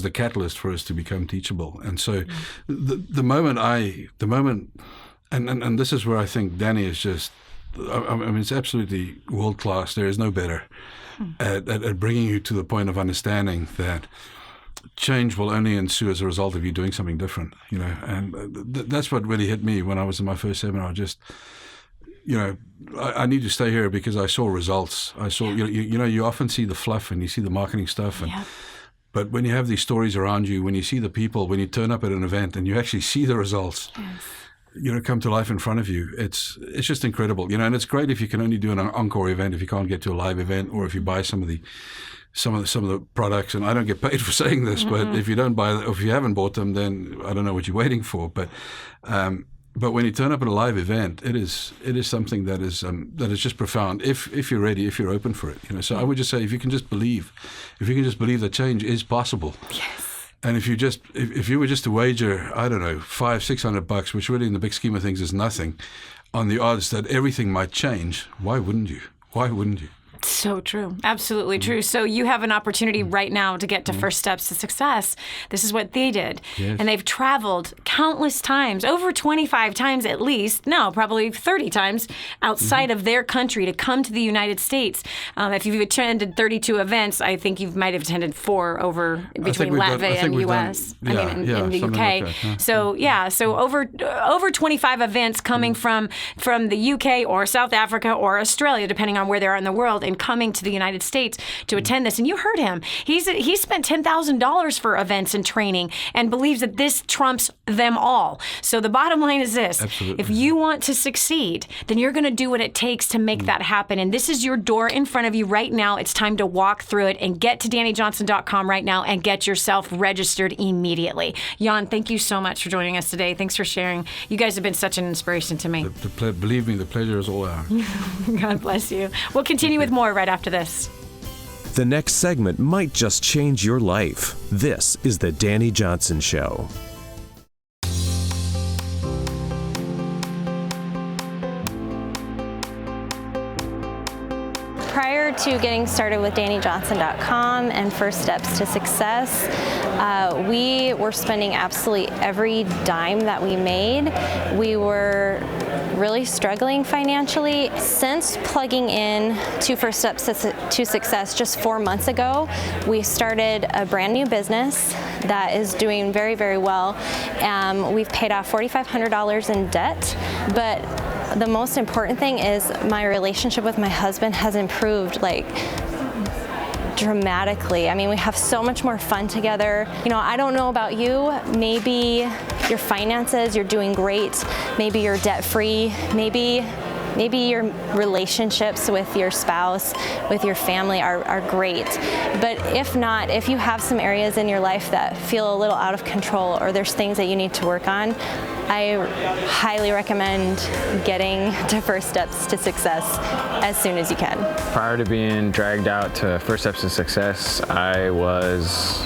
the catalyst for us to become teachable. And so the moment, and this is where I think Dani is just, I mean, it's absolutely world class. There is no better at bringing you to the point of understanding that change will only ensue as a result of you doing something different, and that's what really hit me when I was in my first seminar. Just, I need to stay here because I saw results. I saw, you often see the fluff and you see the marketing stuff, but when you have these stories around you, when you see the people, when you turn up at an event and you actually see the results, come to life in front of you, it's just incredible, and it's great if you can only do an encore event, if you can't get to a live event, or if you buy some of the products, and I don't get paid for saying this, but if you don't buy, or if you haven't bought them, then I don't know what you're waiting for. But when you turn up at a live event, it is something that is just profound. If you're ready, if you're open for it, So I would just say, if you can just believe that change is possible. Yes. And if you were just to wager, I don't know, $500-600, which really in the big scheme of things is nothing, on the odds that everything might change, why wouldn't you? So true. Absolutely true. So you have an opportunity right now to get to First Steps to Success. This is what they did. Yes. And they've traveled countless times, over 25 times at least, no, probably 30 times outside of their country to come to the United States. If you've attended 32 events, I think you might have attended 4 over between Latvia and U.S. In the UK. Like that, So over 25 events coming from the UK or South Africa or Australia, depending on where they are in the world, and coming to the United States to attend this. And you heard him. He spent $10,000 for events and training and believes that this trumps them all. So the bottom line is this. Absolutely. If you want to succeed, then you're going to do what it takes to make that happen. And this is your door in front of you right now. It's time to walk through it and get to DaniJohnson.com right now and get yourself registered immediately. Jan, thank you so much for joining us today. Thanks for sharing. You guys have been such an inspiration to me. Believe me, the pleasure is all ours. God bless you. We'll continue with more right after this. The next segment might just change your life. This is The Dani Johnson Show. Prior to getting started with DaniJohnson.com and First Steps to Success, we were spending absolutely every dime that we made. We were really struggling financially. Since plugging in to First Steps to Success just 4 months ago, we started a brand new business that is doing very, very well. We've paid off $4,500 in debt, but the most important thing is my relationship with my husband has improved like dramatically. I mean, we have so much more fun together. You know, I don't know about you, maybe your finances, you're doing great, maybe you're debt-free, maybe your relationships with your spouse, with your family are great. But if not, if you have some areas in your life that feel a little out of control or there's things that you need to work on, I highly recommend getting to First Steps to Success as soon as you can. Prior to being dragged out to First Steps to Success, I was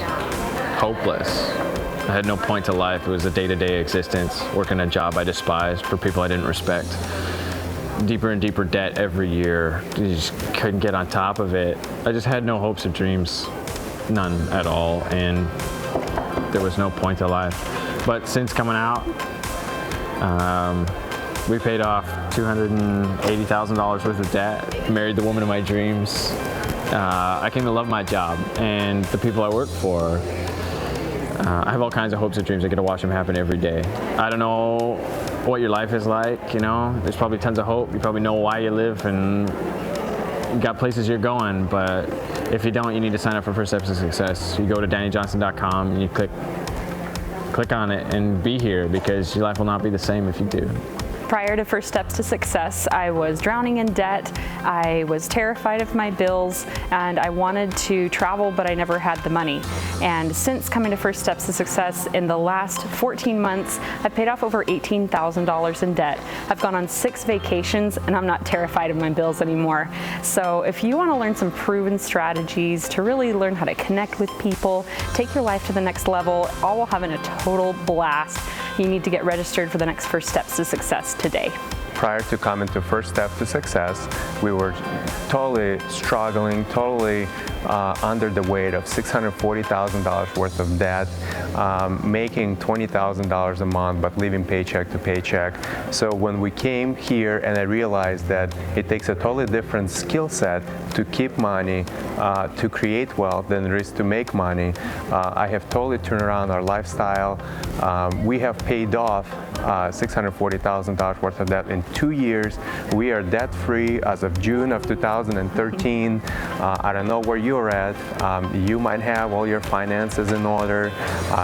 hopeless. I had no point to life. It was a day-to-day existence, working a job I despised for people I didn't respect. Deeper and deeper debt every year. You just couldn't get on top of it. I just had no hopes or dreams, none at all, and there was no point to life. But since coming out, we paid off $280,000 worth of debt, married the woman of my dreams. I came to love my job and the people I work for. I have all kinds of hopes and dreams. I get to watch them happen every day. I don't know what your life is like, you know. There's probably tons of hope. You probably know why you live and you got places you're going, but if you don't, you need to sign up for First Steps to Success. You go to DaniJohnson.com and you click on it and be here, because your life will not be the same if you do. Prior to First Steps to Success, I was drowning in debt, I was terrified of my bills, and I wanted to travel, but I never had the money. And since coming to First Steps to Success, in the last 14 months, I've paid off over $18,000 in debt. I've gone on 6 vacations, and I'm not terrified of my bills anymore. So if you want to learn some proven strategies to really learn how to connect with people, take your life to the next level, all while having a total blast, you need to get registered for the next First Steps to Success today. Prior to coming to First Step to Success, we were totally struggling, totally under the weight of $640,000 worth of debt, making $20,000 a month, but living paycheck to paycheck. So when we came here, and I realized that it takes a totally different skill set to keep money, to create wealth, than it is to make money. I have totally turned around our lifestyle. We have paid off $640,000 worth of debt in 2 years. We are debt-free as of June of 2013. I don't know where you're at. You might have all your finances in order.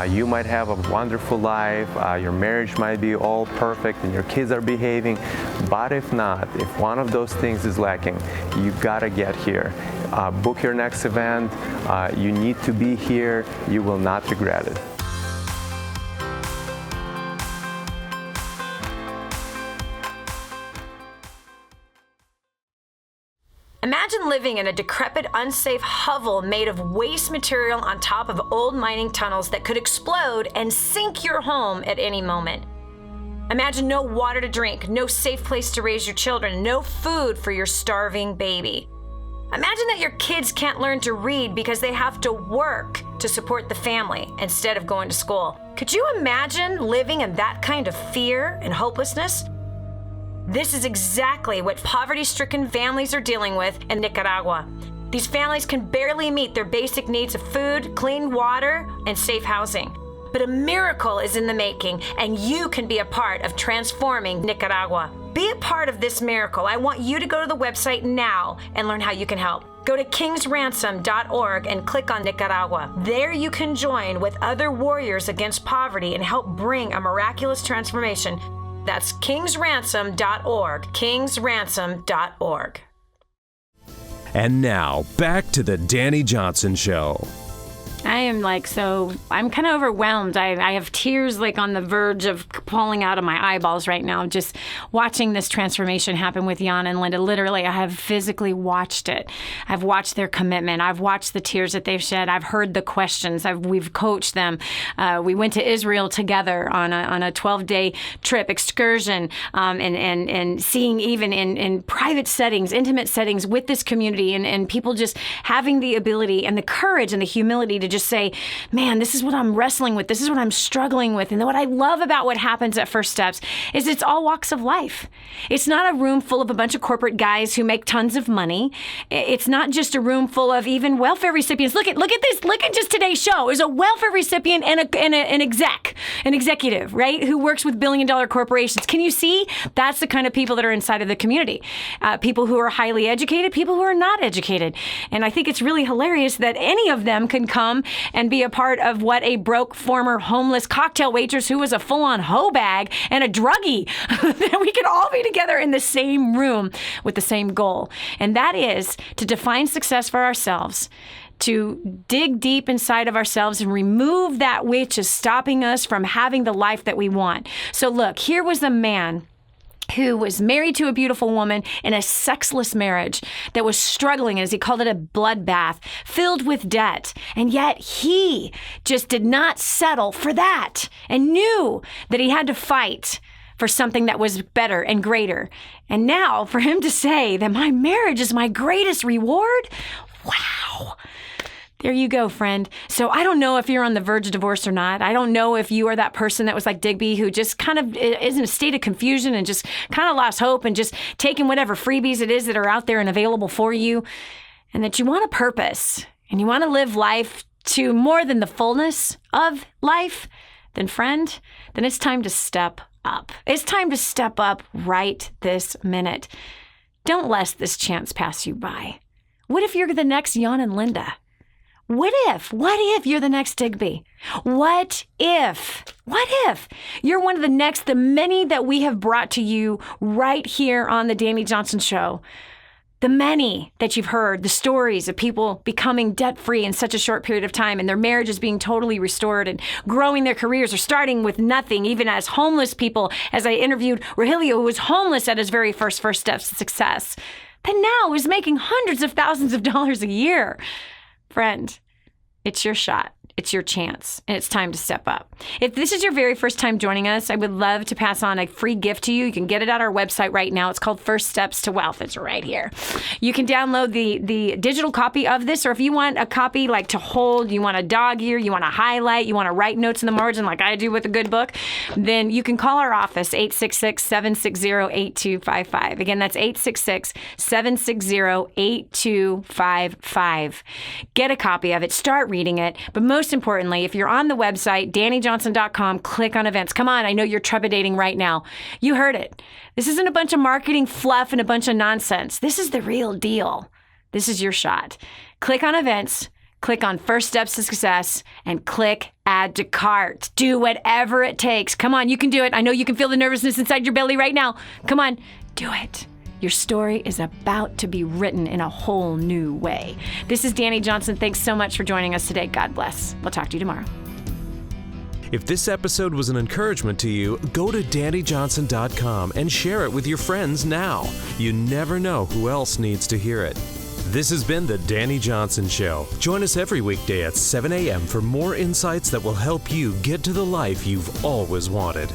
You might have a wonderful life. Your marriage might be all perfect and your kids are behaving. But if not, if one of those things is lacking, you gotta get here. Book your next event. You need to be here. You will not regret it. Imagine living in a decrepit, unsafe hovel made of waste material on top of old mining tunnels that could explode and sink your home at any moment. Imagine no water to drink, no safe place to raise your children, no food for your starving baby. Imagine that your kids can't learn to read because they have to work to support the family instead of going to school. Could you imagine living in that kind of fear and hopelessness? This is exactly what poverty-stricken families are dealing with in Nicaragua. These families can barely meet their basic needs of food, clean water, and safe housing. But a miracle is in the making, and you can be a part of transforming Nicaragua. Be a part of this miracle. I want you to go to the website now and learn how you can help. Go to kingsransom.org and click on Nicaragua. There you can join with other warriors against poverty and help bring a miraculous transformation. That's kingsransom.org, kingsransom.org. And now, back to the Dani Johnson Show. I'm kind of overwhelmed. I have tears on the verge of falling out of my eyeballs right now, just watching this transformation happen with Jan and Linda. Literally, I have physically watched it. I've watched their commitment. I've watched the tears that they've shed. I've heard the questions. We've coached them. We went to Israel together on a 12-day trip excursion, and seeing even in private settings, intimate settings with this community, and people just having the ability and the courage and the humility to just say, man, this is what I'm wrestling with. This is what I'm struggling with. And what I love about what happens at First Steps is it's all walks of life. It's not a room full of a bunch of corporate guys who make tons of money. It's not just a room full of even welfare recipients. Look at this. Look at just today's show. There's a welfare recipient and an executive, right, who works with billion-dollar corporations. Can you see? That's the kind of people that are inside of the community. People who are highly educated, people who are not educated. And I think it's really hilarious that any of them can come and be a part of what a broke former homeless cocktail waitress who was a full-on hoe bag and a druggie, that we can all be together in the same room with the same goal. And that is to define success for ourselves, to dig deep inside of ourselves and remove that which is stopping us from having the life that we want. So look, here was a man who was married to a beautiful woman in a sexless marriage that was struggling, as he called it, a bloodbath, filled with debt. And yet he just did not settle for that and knew that he had to fight for something that was better and greater. And now for him to say that my marriage is my greatest reward, wow. There you go, friend. So I don't know if you're on the verge of divorce or not. I don't know if you are that person that was like Digby, who just kind of is in a state of confusion and just kind of lost hope and just taking whatever freebies it is that are out there and available for you, and that you want a purpose and you want to live life to more than the fullness of life. Then, friend, then it's time to step up. It's time to step up right this minute. Don't let this chance pass you by. What if you're the next Jan and Linda? What if you're the next Digby? What if you're one of the many that we have brought to you right here on the Dani Johnson Show? The many that you've heard, the stories of people becoming debt-free in such a short period of time and their marriages being totally restored and growing their careers or starting with nothing, even as homeless people, as I interviewed Rogelio, who was homeless at his very first steps to success, but now is making hundreds of thousands of dollars a year. Friend, it's your shot. It's your chance, and it's time to step up. If this is your very first time joining us, I would love to pass on a free gift to you. You can get it at our website right now. It's called First Steps to Wealth. It's right here. You can download the digital copy of this, or if you want a copy like to hold, you want a dog ear, you want to highlight, you want to write notes in the margin like I do with a good book, then you can call our office, 866-760-8255. Again, that's 866-760-8255. Get a copy of it. Start reading it. But most importantly, if you're on the website, DaniJohnson.com, click on events. Come on, I know you're trepidating right now. You heard it. This isn't a bunch of marketing fluff and a bunch of nonsense. This is the real deal. This is your shot. Click on events, click on First Steps to Success, and click Add to Cart. Do whatever it takes. Come on, you can do it. I know you can feel the nervousness inside your belly right now. Come on, do it. Your story is about to be written in a whole new way. This is Dani Johnson. Thanks so much for joining us today. God bless. We'll talk to you tomorrow. If this episode was an encouragement to you, go to DaniJohnson.com and share it with your friends now. You never know who else needs to hear it. This has been the Dani Johnson Show. Join us every weekday at 7 a.m. for more insights that will help you get to the life you've always wanted.